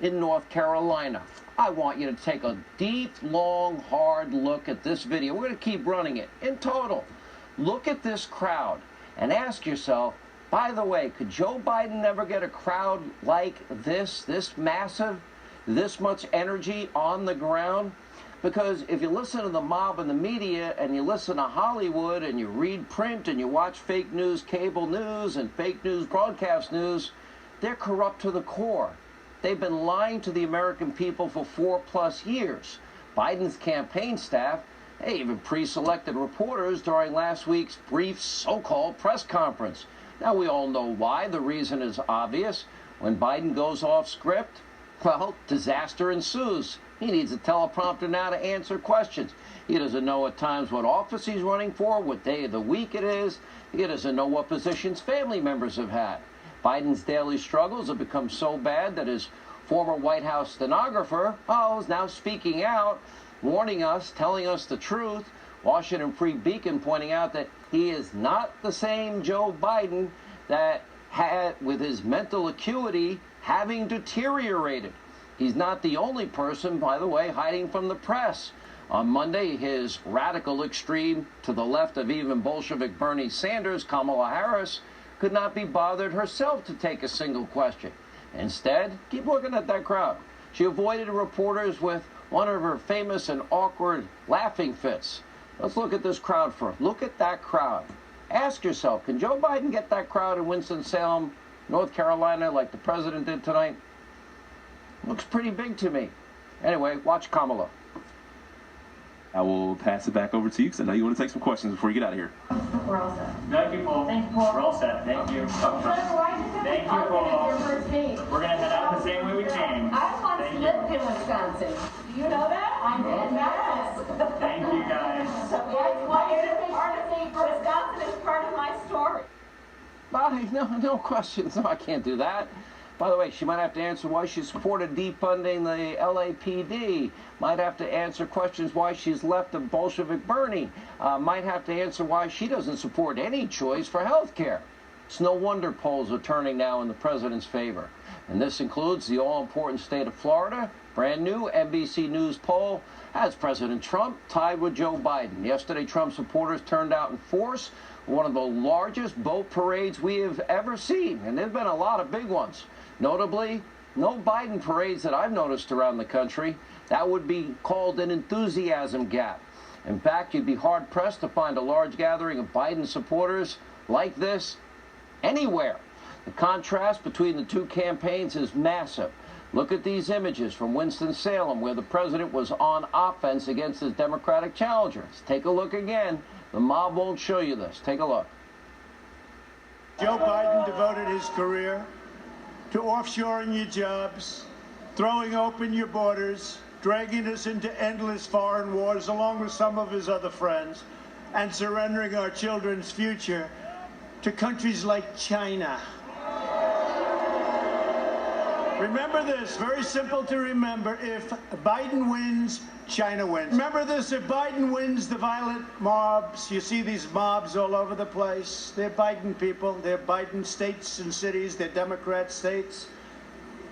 in North Carolina. I want you to take a deep, long, hard look at this video. We're going to keep running it in total. Look at this crowd and ask yourself, by the way, could Joe Biden ever get a crowd like this massive, this much energy on the ground? Because if you listen to the mob and the media and you listen to Hollywood and you read print and you watch fake news, cable news and fake news, broadcast news, they're corrupt to the core. They've been lying to the American people for 4+ years. Biden's campaign staff, they even pre-selected reporters during last week's brief so-called press conference. Now, we all know why. The reason is obvious. When Biden goes off script, well, disaster ensues. He needs a teleprompter now to answer questions. He doesn't know at times what office he's running for, what day of the week it is. He doesn't know what positions family members have had. Biden's daily struggles have become so bad that his former White House stenographer, is now speaking out, warning us, telling us the truth. Washington Free Beacon pointing out that he is not the same Joe Biden that had, with his mental acuity having deteriorated. He's not the only person, by the way, hiding from the press. On Monday, his radical extreme to the left of even Bolshevik Bernie Sanders, Kamala Harris, could not be bothered herself to take a single question. Instead, keep looking at that crowd. She avoided reporters with one of her famous and awkward laughing fits. Let's look at this crowd first. Look at that crowd. Ask yourself, can Joe Biden get that crowd in Winston-Salem, North Carolina, like the president did tonight? Looks pretty big to me. Anyway, watch Kamala. I will pass it back over to you because I know you want to take some questions before you get out of here. We're all set. Thank you, Paul. Thank you, Paul. We're all set. Thank you. Thank you, Paul. We're going to head out the same way we came. I once lived in Wisconsin. Do you know that? I did. Yes. Thank you, guys. Wisconsin is part of my story. No questions. No, I can't do that. By the way, she might have to answer why she supported defunding the LAPD. Might have to answer questions why she's left of Bolshevik Bernie. Might have to answer why she doesn't support any choice for health care. It's no wonder polls are turning now in the president's favor. And this includes the all-important state of Florida. Brand new NBC News poll has President Trump tied with Joe Biden. Yesterday, Trump supporters turned out in force. One of the largest boat parades we have ever seen. And there have been a lot of big ones. Notably, no Biden parades that I've noticed around the country. That would be called an enthusiasm gap. In fact, you'd be hard-pressed to find a large gathering of Biden supporters like this anywhere. The contrast between the two campaigns is massive. Look at these images from Winston-Salem, where the president was on offense against his Democratic challengers. Take a look again. The mob won't show you this. Take a look. Joe Biden devoted his career to offshoring your jobs, throwing open your borders, dragging us into endless foreign wars along with some of his other friends, and surrendering our children's future to countries like China. Remember this, very simple to remember. If Biden wins, China wins. Remember this, if Biden wins, the violent mobs, you see these mobs all over the place. They're Biden people, they're Biden states and cities, they're Democrat states.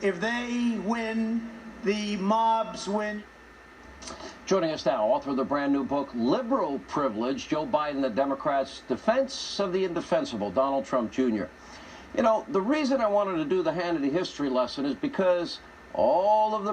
If they win, the mobs win. Joining us now, author of the brand new book, Liberal Privilege, Joe Biden, the Democrats' Defense of the Indefensible, Donald Trump Jr. You know, the reason I wanted to do the Hannity history lesson is because all of the